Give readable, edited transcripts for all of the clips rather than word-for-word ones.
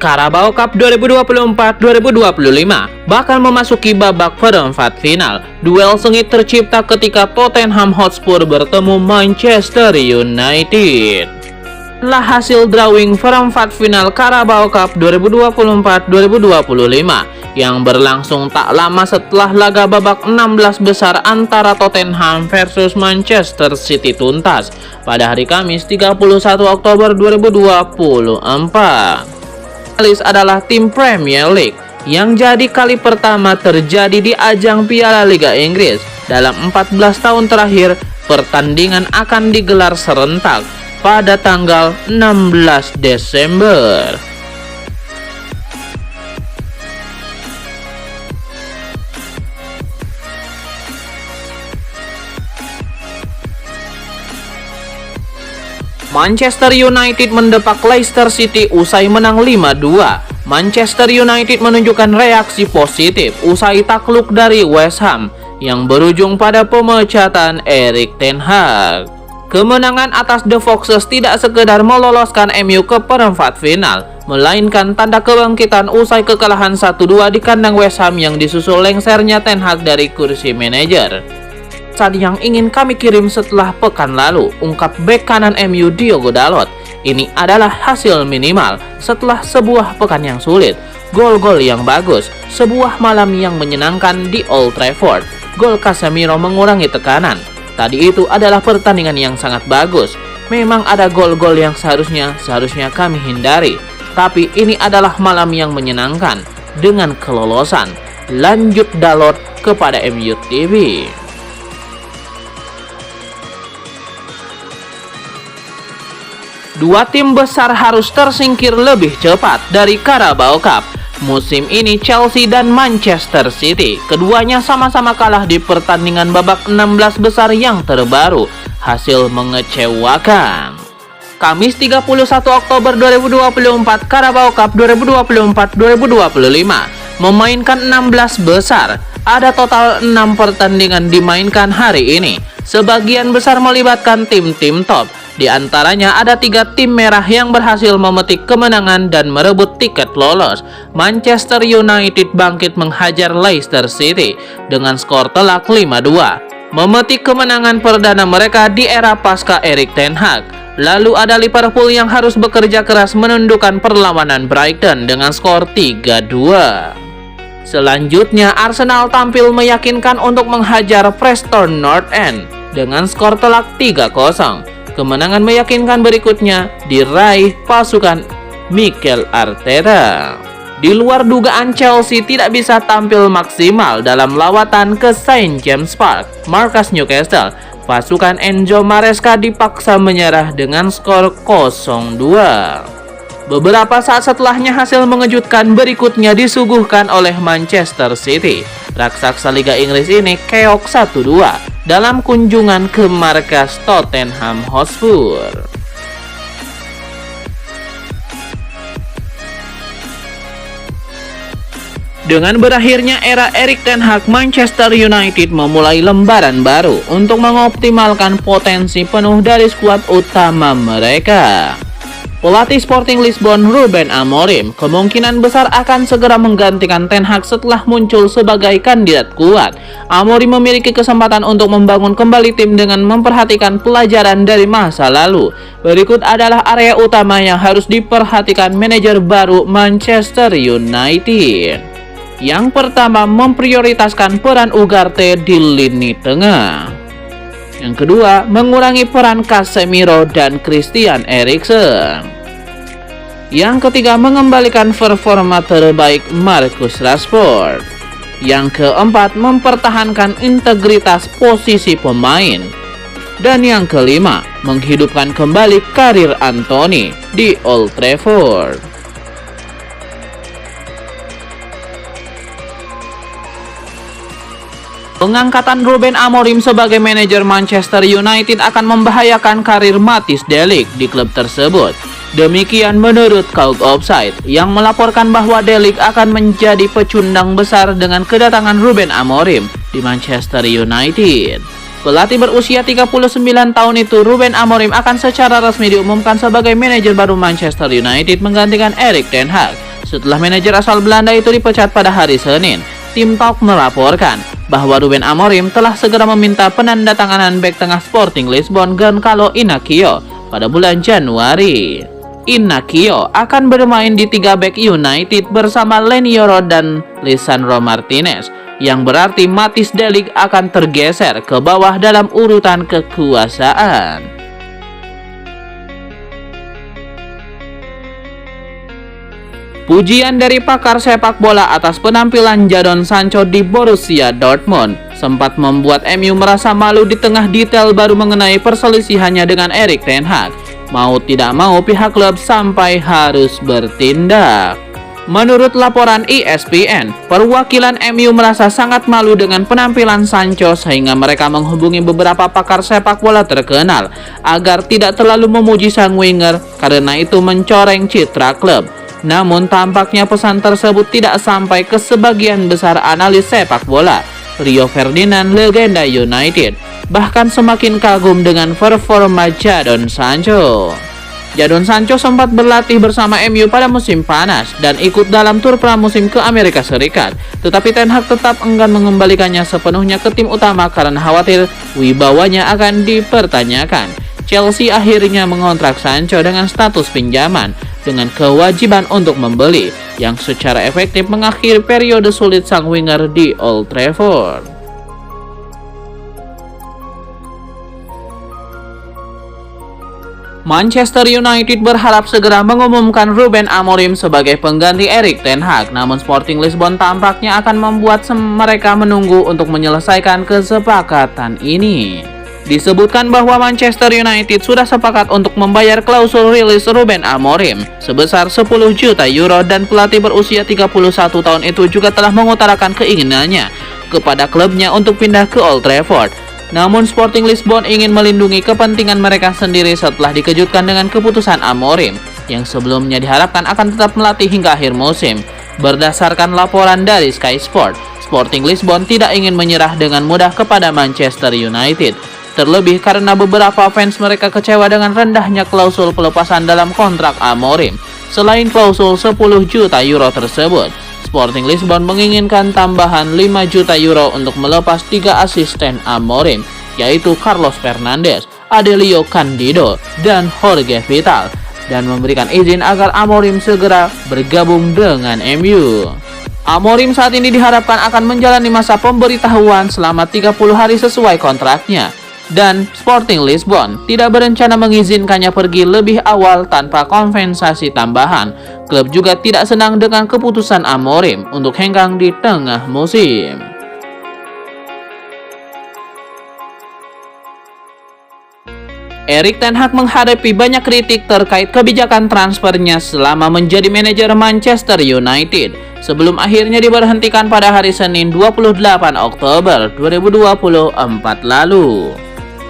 Carabao Cup 2024-2025 bakal memasuki babak perempat final. Duel sengit tercipta ketika Tottenham Hotspur bertemu Manchester United. Inilah hasil drawing perempat final Carabao Cup 2024-2025 yang berlangsung tak lama setelah laga babak 16 besar antara Tottenham versus Manchester City tuntas pada hari Kamis 31 Oktober 2024. Finalis adalah tim Premier League yang jadi kali pertama terjadi di ajang Piala Liga Inggris. Dalam 14 tahun terakhir, pertandingan akan digelar serentak pada tanggal 16 Desember. Manchester United mendepak Leicester City usai menang 5-2. Manchester United menunjukkan reaksi positif usai takluk dari West Ham yang berujung pada pemecatan Erik ten Hag. Kemenangan atas The Foxes tidak sekedar meloloskan MU ke perempat final, melainkan tanda kebangkitan usai kekalahan 1-2 di kandang West Ham yang disusul lengsernya ten Hag dari kursi manajer. Pesan yang ingin kami kirim setelah pekan lalu, ungkap bek kanan MU Diogo Dalot. Ini adalah hasil minimal setelah sebuah pekan yang sulit. Gol-gol yang bagus, sebuah malam yang menyenangkan di Old Trafford. Gol Casemiro mengurangi tekanan. Tadi itu adalah pertandingan yang sangat bagus. Memang ada gol-gol yang seharusnya kami hindari. Tapi ini adalah malam yang menyenangkan dengan kelolosan. Lanjut Dalot kepada MU TV. Dua tim besar harus tersingkir lebih cepat dari Carabao Cup. Musim ini Chelsea dan Manchester City, keduanya sama-sama kalah di pertandingan babak 16 besar yang terbaru. Hasil mengecewakan. Kamis 31 Oktober 2024, Carabao Cup 2024-2025 memainkan 16 besar. Ada total 6 pertandingan dimainkan hari ini. Sebagian besar melibatkan tim-tim top. Di antaranya ada 3 tim merah yang berhasil memetik kemenangan dan merebut tiket lolos. Manchester United bangkit menghajar Leicester City dengan skor telak 5-2, memetik kemenangan perdana mereka di era pasca Erik ten Hag. Lalu ada Liverpool yang harus bekerja keras menundukkan perlawanan Brighton dengan skor 3-2. Selanjutnya Arsenal tampil meyakinkan untuk menghajar Preston North End dengan skor telak 3-0. Kemenangan meyakinkan berikutnya diraih pasukan Mikel Arteta. Di luar dugaan, Chelsea tidak bisa tampil maksimal dalam lawatan ke St. James Park, markas Newcastle. Pasukan Enzo Maresca dipaksa menyerah dengan skor 0-2. Beberapa saat setelahnya hasil mengejutkan berikutnya disuguhkan oleh Manchester City. Raksasa Liga Inggris ini keok 1-2 dalam kunjungan ke markas Tottenham Hotspur. Dengan berakhirnya era Erik ten Hag, Manchester United memulai lembaran baru untuk mengoptimalkan potensi penuh dari skuad utama mereka. Pelatih Sporting Lisbon Ruben Amorim kemungkinan besar akan segera menggantikan ten Hag setelah muncul sebagai kandidat kuat. Amorim memiliki kesempatan untuk membangun kembali tim dengan memperhatikan pelajaran dari masa lalu. Berikut adalah area utama yang harus diperhatikan manajer baru Manchester United. Yang pertama, memprioritaskan peran Ugarte di lini tengah. Yang kedua, mengurangi peran Casemiro dan Christian Eriksen. Yang ketiga, mengembalikan performa terbaik Marcus Rashford. Yang keempat, mempertahankan integritas posisi pemain. Dan yang kelima, menghidupkan kembali karir Anthony di Old Trafford. Pengangkatan Ruben Amorim sebagai manajer Manchester United akan membahayakan karir Matthijs de Ligt di klub tersebut. Demikian menurut Kauk Offside yang melaporkan bahwa de Ligt akan menjadi pecundang besar dengan kedatangan Ruben Amorim di Manchester United. Pelatih berusia 39 tahun itu, Ruben Amorim, akan secara resmi diumumkan sebagai manajer baru Manchester United menggantikan Erik ten Hag. Setelah manajer asal Belanda itu dipecat pada hari Senin, tim Talk melaporkan bahwa Ruben Amorim telah segera meminta penandatanganan bek tengah Sporting Lisbon Goncalo Inacio pada bulan Januari. Inacio akan bermain di 3 bek United bersama Leny Yoro dan Lisandro Martinez, yang berarti Matthijs de Ligt akan tergeser ke bawah dalam urutan kekuasaan. Pujian dari pakar sepak bola atas penampilan Jadon Sancho di Borussia Dortmund sempat membuat MU merasa malu di tengah detail baru mengenai perselisihannya dengan Erik ten Hag. Mau tidak mau pihak klub sampai harus bertindak. Menurut laporan ESPN, perwakilan MU merasa sangat malu dengan penampilan Sancho sehingga mereka menghubungi beberapa pakar sepak bola terkenal agar tidak terlalu memuji sang winger karena itu mencoreng citra klub. Namun tampaknya pesan tersebut tidak sampai ke sebagian besar analis sepak bola. Rio Ferdinand, legenda United, bahkan semakin kagum dengan performa Jadon Sancho. Jadon Sancho sempat berlatih bersama MU pada musim panas dan ikut dalam tur pramusim ke Amerika Serikat. Tetapi Ten Hag tetap enggan mengembalikannya sepenuhnya ke tim utama karena khawatir wibawanya akan dipertanyakan. Chelsea akhirnya mengontrak Sancho dengan status pinjaman dengan kewajiban untuk membeli, yang secara efektif mengakhiri periode sulit sang winger di Old Trafford. Manchester United berharap segera mengumumkan Ruben Amorim sebagai pengganti Erik ten Hag, namun Sporting Lisbon tampaknya akan membuat mereka menunggu untuk menyelesaikan kesepakatan ini. Disebutkan bahwa Manchester United sudah sepakat untuk membayar klausul rilis Ruben Amorim sebesar 10 juta euro dan pelatih berusia 31 tahun itu juga telah mengutarakan keinginannya kepada klubnya untuk pindah ke Old Trafford. Namun Sporting Lisbon ingin melindungi kepentingan mereka sendiri setelah dikejutkan dengan keputusan Amorim yang sebelumnya diharapkan akan tetap melatih hingga akhir musim. Berdasarkan laporan dari Sky Sport, Sporting Lisbon tidak ingin menyerah dengan mudah kepada Manchester United. Terlebih karena beberapa fans mereka kecewa dengan rendahnya klausul pelepasan dalam kontrak Amorim. Selain klausul 10 juta euro tersebut, Sporting Lisbon menginginkan tambahan 5 juta euro untuk melepas 3 asisten Amorim, yaitu Carlos Fernandes, Adelio Candido, dan Jorge Vital, dan memberikan izin agar Amorim segera bergabung dengan MU. Amorim saat ini diharapkan akan menjalani masa pemberitahuan selama 30 hari sesuai kontraknya. Dan Sporting Lisbon tidak berencana mengizinkannya pergi lebih awal tanpa kompensasi tambahan. Klub juga tidak senang dengan keputusan Amorim untuk hengkang di tengah musim. Erik ten Hag menghadapi banyak kritik terkait kebijakan transfernya selama menjadi manajer Manchester United sebelum akhirnya diberhentikan pada hari Senin 28 Oktober 2024 lalu.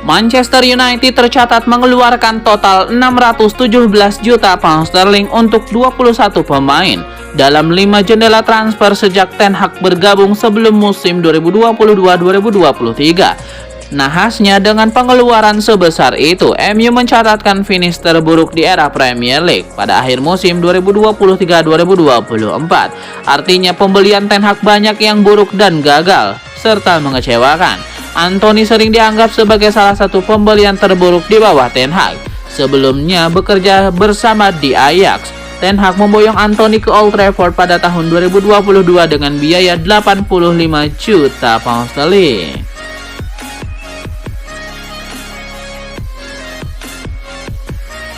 Manchester United tercatat mengeluarkan total 617 juta pound sterling untuk 21 pemain dalam 5 jendela transfer sejak Ten Hag bergabung sebelum musim 2022-2023. Nahasnya dengan pengeluaran sebesar itu, MU mencatatkan finish terburuk di era Premier League pada akhir musim 2023-2024. Artinya pembelian Ten Hag banyak yang buruk dan gagal, serta mengecewakan. Anthony sering dianggap sebagai salah satu pembelian terburuk di bawah Ten Hag. Sebelumnya bekerja bersama di Ajax, Ten Hag memboyong Anthony ke Old Trafford pada tahun 2022 dengan biaya 85 juta pound sterling.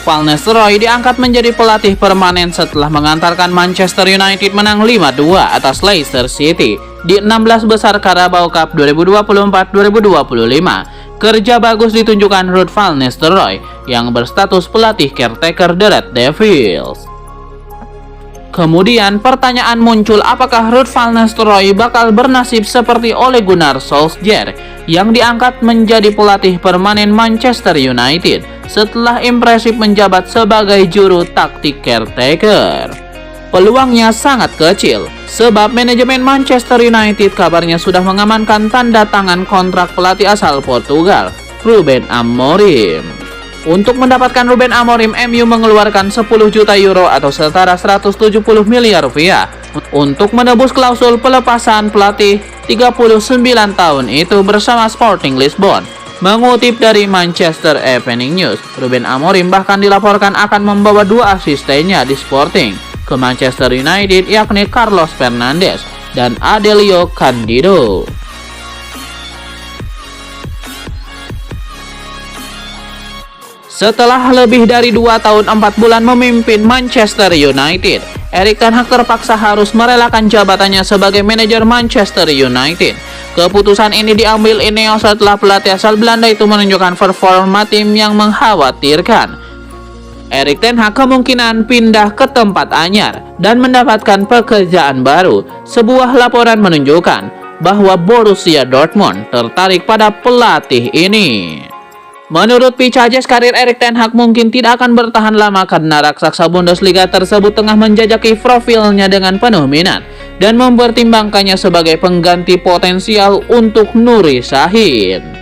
Van Nistelrooy diangkat menjadi pelatih permanen setelah mengantarkan Manchester United menang 5-2 atas Leicester City di 16 besar Carabao Cup 2024-2025. Kerja bagus ditunjukkan Ruud van Nistelrooy yang berstatus pelatih caretaker The Red Devils. Kemudian pertanyaan muncul, apakah Ruud van Nistelrooy bakal bernasib seperti Ole Gunnar Solskjaer yang diangkat menjadi pelatih permanen Manchester United setelah impresif menjabat sebagai juru taktik caretaker? Peluangnya sangat kecil, sebab manajemen Manchester United kabarnya sudah mengamankan tanda tangan kontrak pelatih asal Portugal, Ruben Amorim. Untuk mendapatkan Ruben Amorim, MU mengeluarkan 10 juta euro atau setara 170 miliar rupiah untuk menebus klausul pelepasan pelatih 39 tahun itu bersama Sporting Lisbon. Mengutip dari Manchester Evening News, Ruben Amorim bahkan dilaporkan akan membawa 2 asistennya di Sporting ke Manchester United, yakni Carlos Fernandes dan Adelio Candido. Setelah lebih dari 2 tahun 4 bulan memimpin Manchester United, Erik ten Hag terpaksa harus merelakan jabatannya sebagai manajer Manchester United. Keputusan ini diambil Ineos setelah pelatih asal Belanda itu menunjukkan performa tim yang mengkhawatirkan. Erik ten Hag kemungkinan pindah ke tempat anyar dan mendapatkan pekerjaan baru. Sebuah laporan menunjukkan bahwa Borussia Dortmund tertarik pada pelatih ini. Menurut Picajes, karir Erik ten Hag mungkin tidak akan bertahan lama karena raksasa Bundesliga tersebut tengah menjajaki profilnya dengan penuh minat dan mempertimbangkannya sebagai pengganti potensial untuk Nuri Sahin.